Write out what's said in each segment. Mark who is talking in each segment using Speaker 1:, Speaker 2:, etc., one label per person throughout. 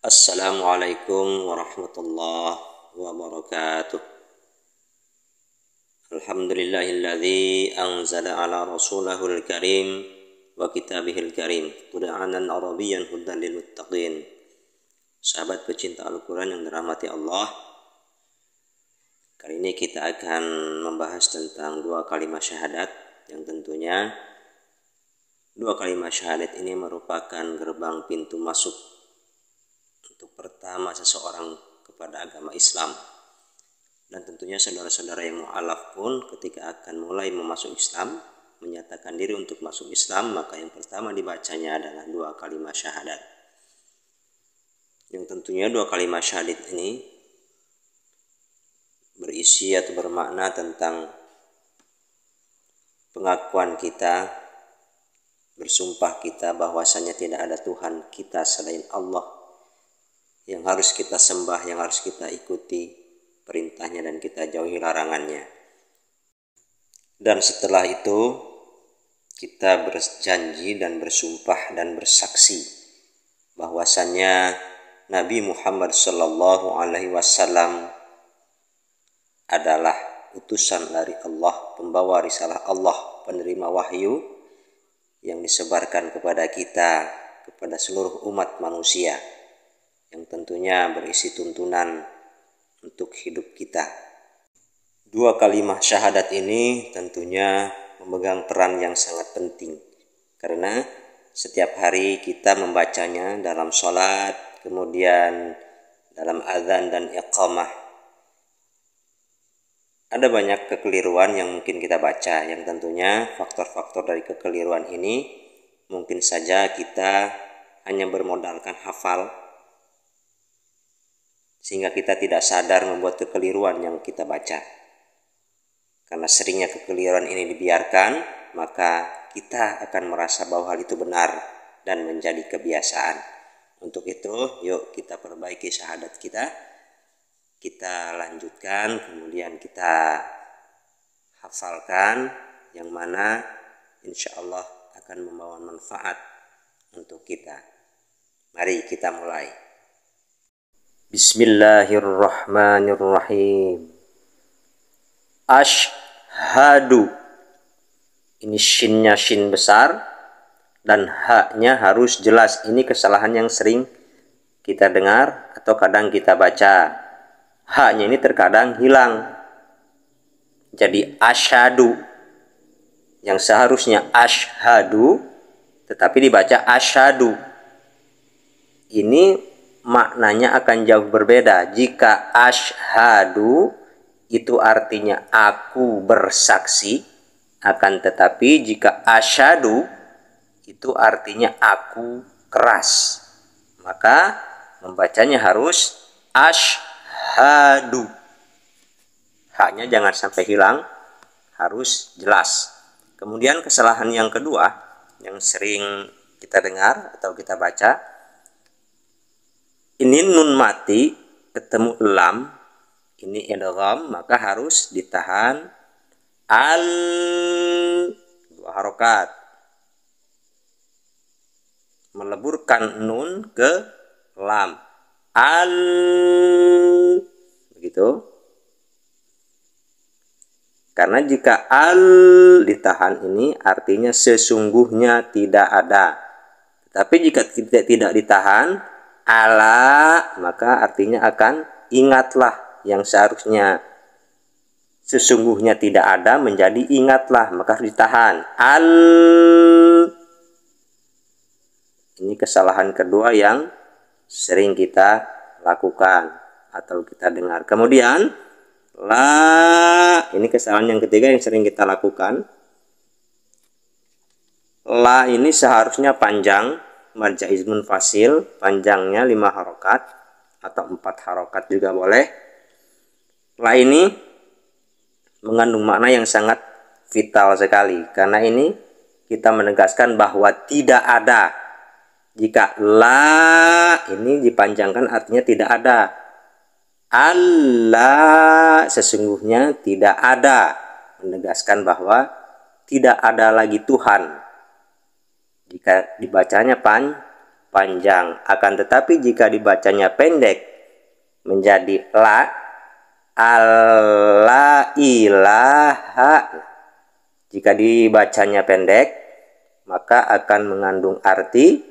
Speaker 1: Assalamualaikum warahmatullahi wabarakatuh. Alhamdulillahilladzi anzala ala rasulahul karim wa kitabihil karim qur'anan arabiyyan hudan lil muttaqin. Sahabat pecinta Al-Quran yang dirahmati Allah, kali ini kita akan membahas tentang dua kalimat syahadat yang tentunya dua kalimat syahadat ini merupakan gerbang pintu masuk untuk pertama seseorang kepada agama Islam. Dan tentunya saudara-saudara yang mu'alaf pun ketika akan mulai memasuk Islam, menyatakan diri untuk masuk Islam, maka yang pertama dibacanya adalah dua kalimat syahadat. Yang tentunya dua kalimat syahadat ini berisi atau bermakna tentang pengakuan kita, bersumpah kita bahwasanya tidak ada Tuhan kita selain Allah yang harus kita sembah, yang harus kita ikuti perintahnya dan kita jauhi larangannya. Dan setelah itu kita berjanji dan bersumpah dan bersaksi bahwasanya Nabi Muhammad sallallahu alaihi wasallam adalah utusan dari Allah, pembawa risalah Allah, penerima wahyu yang disebarkan kepada kita, kepada seluruh umat manusia, yang tentunya berisi tuntunan untuk hidup kita. Dua kalimat syahadat ini tentunya memegang peran yang sangat penting, karena setiap hari kita membacanya dalam sholat, kemudian dalam azan dan iqamah. Ada banyak kekeliruan yang mungkin kita baca, yang tentunya faktor-faktor dari kekeliruan ini mungkin saja kita hanya bermodalkan hafal, sehingga kita tidak sadar membuat kekeliruan yang kita baca. Karena seringnya kekeliruan ini dibiarkan, maka kita akan merasa bahwa hal itu benar dan menjadi kebiasaan. Untuk itu, yuk kita perbaiki syahadat kita. Kita lanjutkan, kemudian kita hafalkan, yang mana insya Allah akan membawa manfaat untuk kita. Mari kita mulai. Bismillahirrahmanirrahim. Asyhadu. Ini shinnya shin besar dan haknya harus jelas. Ini kesalahan yang sering kita dengar atau kadang kita baca. Haknya ini terkadang hilang. Jadi asyhadu yang seharusnya asyhadu tetapi dibaca asyhadu. Ini maknanya akan jauh berbeda. Jika asyhadu itu artinya aku bersaksi, akan tetapi jika asyhadu itu artinya aku keras, maka membacanya harus asyhadu. Haknya jangan sampai hilang, harus jelas. Kemudian kesalahan yang kedua yang sering kita dengar atau kita baca, ini nun mati ketemu lam, ini idgham, maka harus ditahan al, dua harokat, meleburkan nun ke lam, al, begitu. Karena jika al ditahan ini artinya sesungguhnya tidak ada. Tapi jika tidak ditahan ala, maka artinya akan ingatlah, yang seharusnya sesungguhnya tidak ada menjadi ingatlah, maka harus ditahan al. Ini kesalahan kedua yang sering kita lakukan atau kita dengar. Kemudian la, ini kesalahan yang ketiga yang sering kita lakukan. La ini seharusnya panjang, marja izmun fasil, panjangnya 5 harokat atau 4 harokat juga boleh. La ini mengandung makna yang sangat vital sekali, karena ini kita menegaskan bahwa tidak ada. Jika la ini dipanjangkan artinya tidak ada. Allah sesungguhnya tidak ada, menegaskan bahwa tidak ada lagi Tuhan. Jika dibacanya panjang. Akan tetapi jika dibacanya pendek menjadi la, alla ilaha. Jika dibacanya pendek maka akan mengandung arti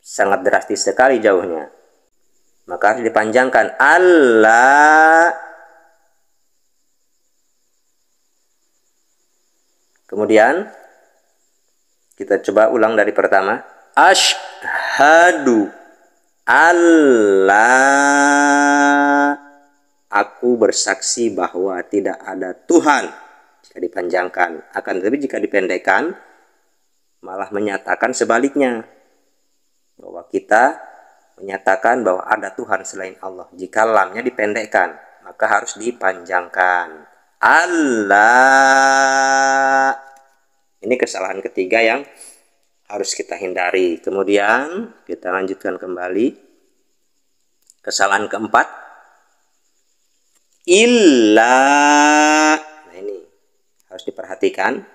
Speaker 1: sangat drastis sekali jauhnya. Maka harus dipanjangkan Allah. Kemudian kita coba ulang dari pertama. Asyhadu alla, aku bersaksi bahwa tidak ada Tuhan. Jika dipanjangkan. Akan tetapi jika dipendekkan malah menyatakan sebaliknya, bahwa kita menyatakan bahwa ada Tuhan selain Allah. Jika lamnya dipendekkan maka harus dipanjangkan. Allah. Ini kesalahan ketiga yang harus kita hindari. Kemudian kita lanjutkan kembali. Kesalahan keempat, illa. Nah ini harus diperhatikan.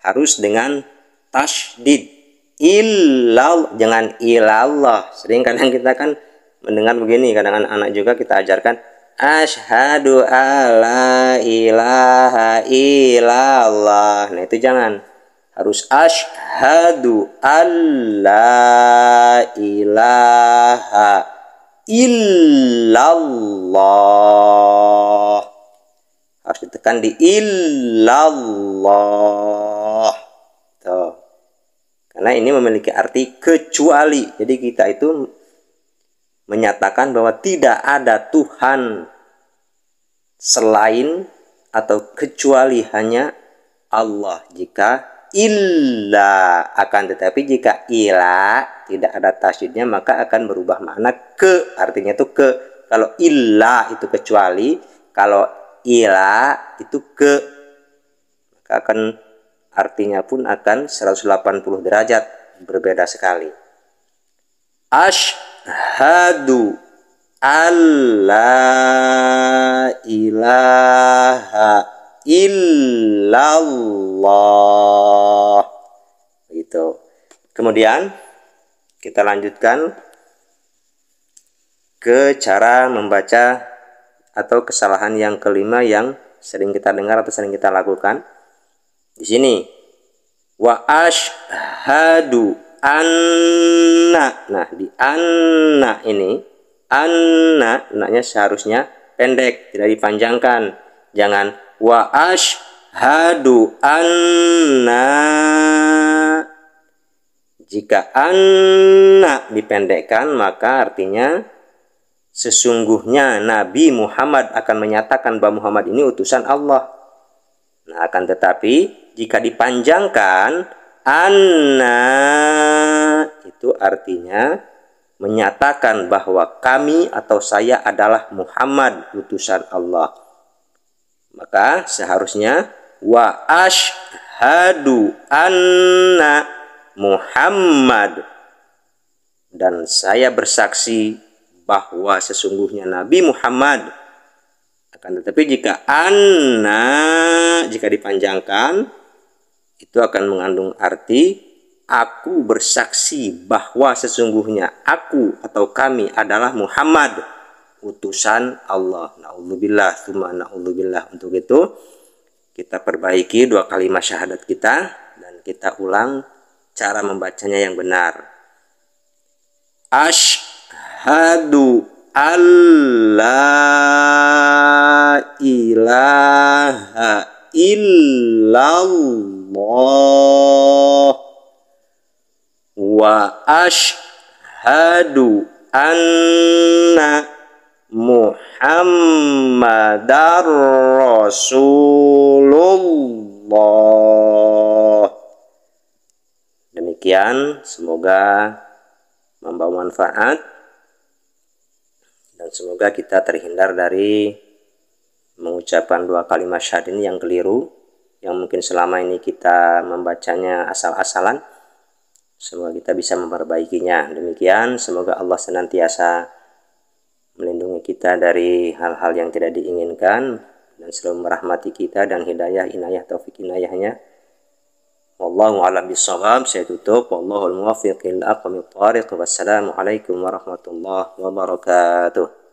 Speaker 1: Harus dengan tasydid. Illal, jangan ilallah. Sering kadang kita kan mendengar begini, kadang anak juga kita ajarkan asyhadu alla ilaha illallah. Nah itu jangan, harus asyhadu alla ilaha illallah. Harus ditekan di illallah. Tuh. Karena ini memiliki arti kecuali. Jadi kita itu menyatakan bahwa tidak ada Tuhan selain atau kecuali hanya Allah. Jika illa, akan tetapi jika ila tidak ada tasydidnya maka akan berubah makna ke. Artinya itu ke. Kalau illa itu kecuali, kalau ila itu ke, maka akan artinya pun akan 180 derajat berbeda sekali. Asyhadu alla ilaha illallah. Begitu. Kemudian kita lanjutkan ke cara membaca atau kesalahan yang kelima yang sering kita dengar atau sering kita lakukan. Di sini wa asyhadu anna. Nah, di anna ini, anna-nya seharusnya pendek, tidak dipanjangkan. Jangan wa asyhadu anna. Jika anna dipendekkan maka artinya sesungguhnya Nabi Muhammad akan menyatakan bahwa Muhammad ini utusan Allah. Nah, akan tetapi jika dipanjangkan anna, itu artinya menyatakan bahwa kami atau saya adalah Muhammad, utusan Allah. Maka seharusnya wa asyhadu anna Muhammad, dan saya bersaksi bahwa sesungguhnya Nabi Muhammad. Akan tetapi jika anna, jika dipanjangkan, itu akan mengandung arti aku bersaksi bahwa sesungguhnya aku atau kami adalah Muhammad, utusan Allah. Na'udzubillah, tsumma na'udzubillah. Untuk itu kita perbaiki 2 kalimat syahadat kita dan kita ulang cara membacanya yang benar. Asyhadu alla ilaha illallah wa asyhadu anna Muhammadar Rasulullah. Demikian, semoga membawa manfaat dan semoga kita terhindar dari mengucapkan 2 kalimat syahadat ini yang keliru, yang mungkin selama ini kita membacanya asal-asalan. Semoga kita bisa memperbaikinya. Demikian, semoga Allah senantiasa melindungi kita dari hal-hal yang tidak diinginkan dan selalu merahmati kita dan hidayah, inayah, taufik inayahnya. Wallahu a'lam bishawab. Saya tutup. Wallahul muwaffiq ila aqwamit thariq. Wassalamualaikum warahmatullahi wabarakatuh.